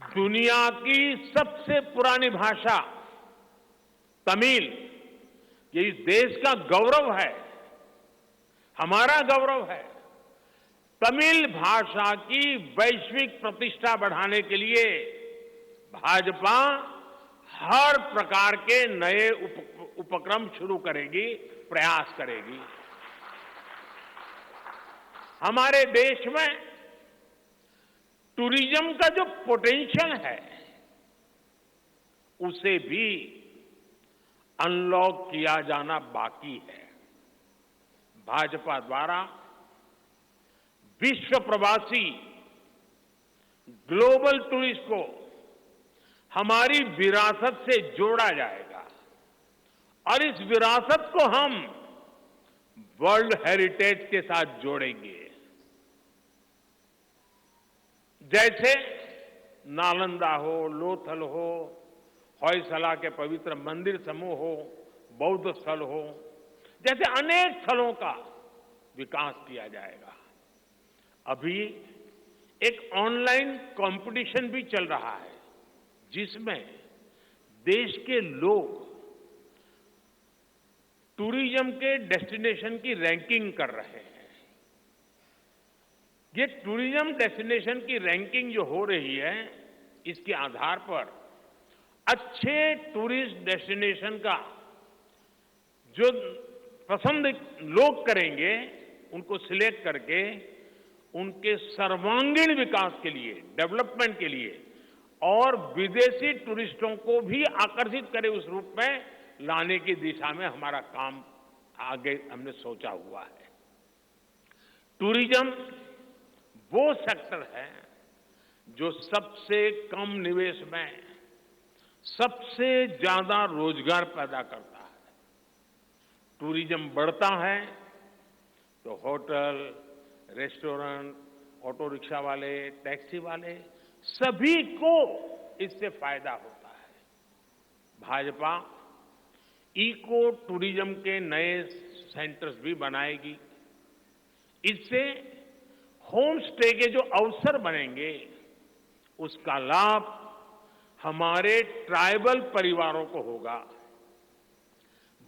दुनिया की सबसे पुरानी भाषा तमिल, ये इस देश का गौरव है, हमारा गौरव है। तमिल भाषा की वैश्विक प्रतिष्ठा बढ़ाने के लिए भाजपा हर प्रकार के नए उपक्रम शुरू करेगी, प्रयास करेगी। हमारे देश में टूरिज्म का जो पोटेंशियल है, उसे भी अनलॉक किया जाना बाकी है। भाजपा द्वारा विश्व प्रवासी ग्लोबल टूरिस्ट को हमारी विरासत से जोड़ा जाएगा और इस विरासत को हम वर्ल्ड हेरिटेज के साथ जोड़ेंगे। जैसे नालंदा हो, लोथल हो, होयसला के पवित्र मंदिर समूह हो, बौद्ध स्थल हो, जैसे अनेक स्थलों का विकास किया जाएगा। अभी एक ऑनलाइन कंपटीशन भी चल रहा है, जिसमें देश के लोग टूरिज्म के डेस्टिनेशन की रैंकिंग कर रहे हैं। ये टूरिज्म डेस्टिनेशन की रैंकिंग जो हो रही है, इसके आधार पर अच्छे टूरिस्ट डेस्टिनेशन का जो पसंद लोग करेंगे, उनको सिलेक्ट करके उनके सर्वांगीण विकास के लिए, डेवलपमेंट के लिए और विदेशी टूरिस्टों को भी आकर्षित करे उस रूप में लाने की दिशा में हमारा काम आगे हमने सोचा हुआ है। टूरिज्म वो सेक्टर है जो सबसे कम निवेश में सबसे ज्यादा रोजगार पैदा करता है। टूरिज्म बढ़ता है तो होटल, रेस्टोरेंट, ऑटो रिक्शा वाले, टैक्सी वाले सभी को इससे फायदा होता है। भाजपा इको टूरिज्म के नए सेंटर्स भी बनाएगी। इससे होम स्टे के जो अवसर बनेंगे, उसका लाभ हमारे ट्राइबल परिवारों को होगा।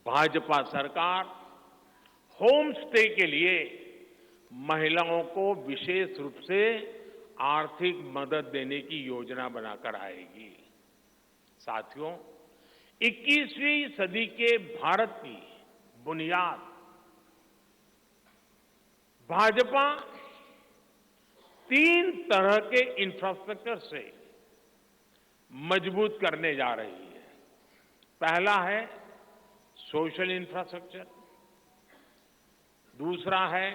भाजपा सरकार होम स्टे के लिए महिलाओं को विशेष रूप से आर्थिक मदद देने की योजना बनाकर आएगी। साथियों, 21वीं सदी के भारत की बुनियाद भाजपा 3 तरह के इंफ्रास्ट्रक्चर से मजबूत करने जा रही है। पहला है सोशल इंफ्रास्ट्रक्चर, दूसरा है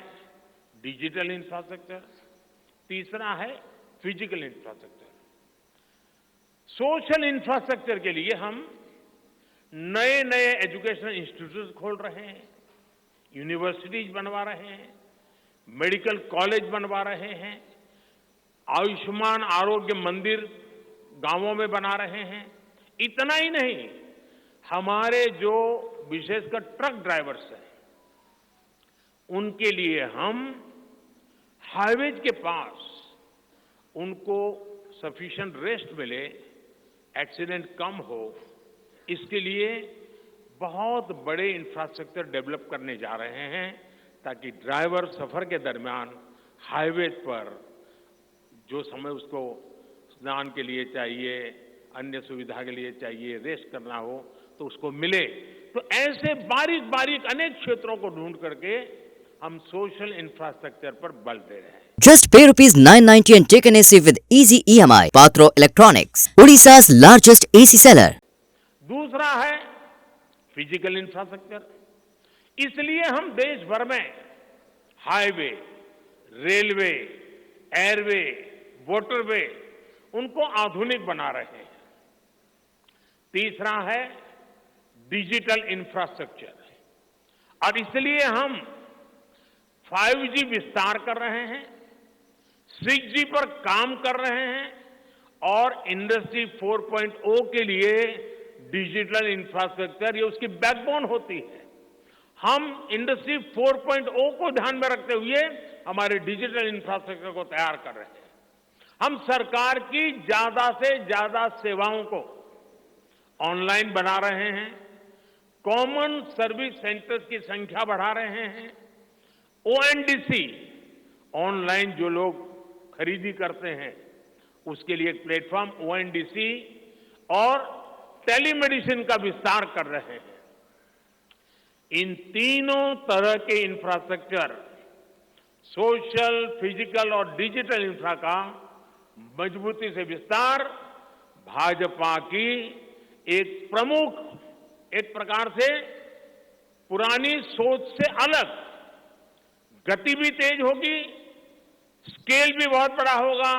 डिजिटल इंफ्रास्ट्रक्चर, तीसरा है फिजिकल इंफ्रास्ट्रक्चर। सोशल इंफ्रास्ट्रक्चर के लिए हम नए नए एजुकेशनल इंस्टीट्यूट खोल रहे हैं, यूनिवर्सिटीज बनवा रहे हैं, मेडिकल कॉलेज बनवा रहे हैं, आयुष्मान आरोग्य मंदिर गांवों में बना रहे हैं। इतना ही नहीं, हमारे जो विशेषकर ट्रक ड्राइवर्स हैं, उनके लिए हम हाईवेज के पास उनको सफिशिएंट रेस्ट मिले, एक्सीडेंट कम हो, इसके लिए बहुत बड़े इंफ्रास्ट्रक्चर डेवलप करने जा रहे हैं, ताकि ड्राइवर सफर के दरमियान हाईवे पर जो समय उसको स्नान के लिए चाहिए, अन्य सुविधा के लिए चाहिए, रेस्ट करना हो, तो उसको मिले। तो ऐसे बारीक बारीक अनेक क्षेत्रों को ढूंढ करके हम सोशल इंफ्रास्ट्रक्चर पर बल दे रहे हैं। Just pay ₹990 and take an AC with easy EMI. Patro Electronics, Odisha's largest AC seller. दूसरा है फिजिकल इंफ्रास्ट्रक्चर। इसलिए हम देश भर में हाईवे, रेलवे, एयरवे, वाटरवे उनको आधुनिक बना रहे हैं। तीसरा है डिजिटल इंफ्रास्ट्रक्चर, और इसलिए हम 5G विस्तार कर रहे हैं, 6G पर काम कर रहे हैं और इंडस्ट्री 4.0 के लिए डिजिटल इंफ्रास्ट्रक्चर ये उसकी बैकबोन होती है। हम इंडस्ट्री 4.0 को ध्यान में रखते हुए हमारे डिजिटल इंफ्रास्ट्रक्चर को तैयार कर रहे हैं। हम सरकार की ज्यादा से ज्यादा सेवाओं को ऑनलाइन बना रहे हैं, कॉमन सर्विस सेंटर्स की संख्या बढ़ा रहे हैं, ओएनडीसी ऑनलाइन जो लोग खरीदी करते हैं उसके लिए एक प्लेटफॉर्म ओएनडीसी और टेलीमेडिसिन का विस्तार कर रहे हैं। इन तीनों तरह के इंफ्रास्ट्रक्चर, सोशल, फिजिकल और डिजिटल इंफ्रा का मजबूती से विस्तार भाजपा की एक प्रकार से पुरानी सोच से अलग, गति भी तेज होगी, स्केल भी बहुत बड़ा होगा,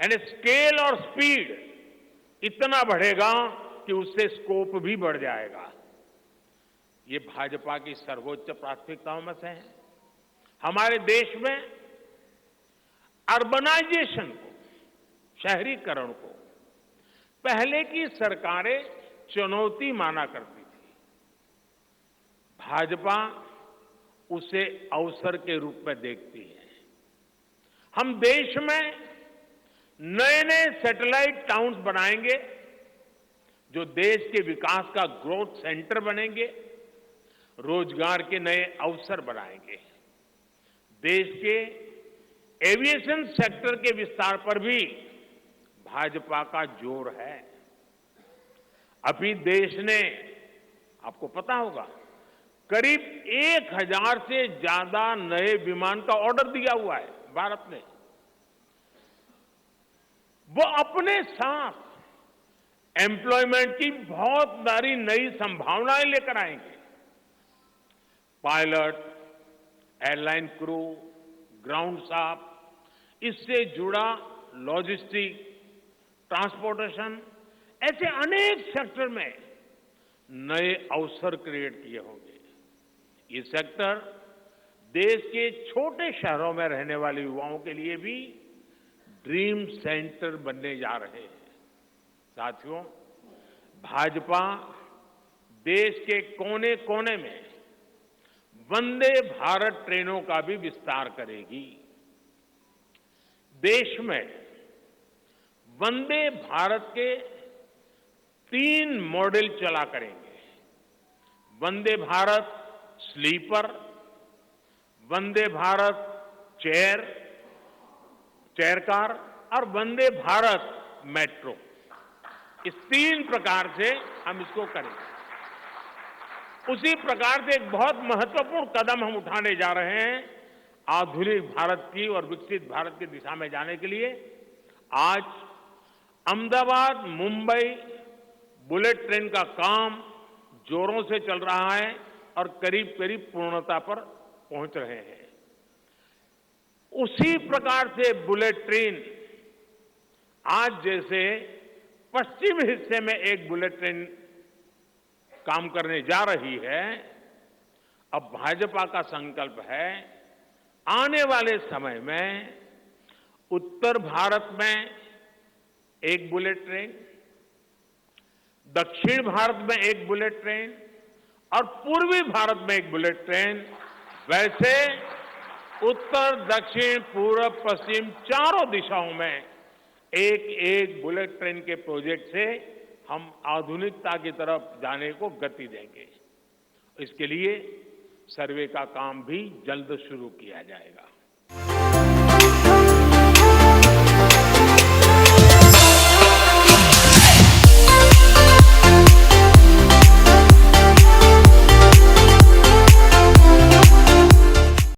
यानी स्केल और स्पीड इतना बढ़ेगा कि उससे स्कोप भी बढ़ जाएगा। ये भाजपा की सर्वोच्च प्राथमिकताओं में से है। हमारे देश में अर्बनाइजेशन को, शहरीकरण को पहले की सरकारें चुनौती माना करती थी। भाजपा उसे अवसर के रूप में देखती है। हम देश में नए नए सैटेलाइट टाउन्स बनाएंगे जो देश के विकास का ग्रोथ सेंटर बनेंगे, रोजगार के नए अवसर बनाएंगे। देश के एविएशन सेक्टर के विस्तार पर भी भाजपा का जोर है। अभी देश ने, आपको पता होगा, करीब 1000 से ज्यादा नए विमान का ऑर्डर दिया हुआ है भारत ने। वो अपने साथ एम्प्लॉयमेंट की बहुत सारी नई संभावनाएं लेकर आएंगे। Pilot, airline crew, ground staff, इससे जुड़ा लॉजिस्टिक, ट्रांसपोर्टेशन, ऐसे अनेक सेक्टर में नए अवसर क्रिएट किए होंगे। ये सेक्टर देश के छोटे शहरों में रहने वाले युवाओं के लिए भी ड्रीम सेंटर बनने जा रहे हैं। साथियों, भाजपा देश के कोने कोने में वंदे भारत ट्रेनों का भी विस्तार करेगी। देश में वंदे भारत के 3 मॉडल चला करेंगे। Vande Bharat sleeper, Vande Bharat chair car और वंदे भारत मेट्रो। इस 3 प्रकार से हम इसको करेंगे। उसी प्रकार से एक बहुत महत्वपूर्ण कदम हम उठाने जा रहे हैं आधुनिक भारत की और विकसित भारत की दिशा में जाने के लिए। आज अहमदाबाद मुंबई बुलेट ट्रेन का काम जोरों से चल रहा है और करीब करीब पूर्णता पर पहुंच रहे हैं। उसी प्रकार से बुलेट ट्रेन आज जैसे पश्चिम हिस्से में एक बुलेट ट्रेन काम करने जा रही है, अब भाजपा का संकल्प है आने वाले समय में उत्तर भारत में एक बुलेट ट्रेन, दक्षिण भारत में एक बुलेट ट्रेन और पूर्वी भारत में एक बुलेट ट्रेन, वैसे उत्तर, दक्षिण, पूर्व, पश्चिम चारों दिशाओं में एक एक बुलेट ट्रेन के प्रोजेक्ट से हम आधुनिकता की तरफ जाने को गति देंगे। इसके लिए सर्वे का काम भी जल्द शुरू किया जाएगा।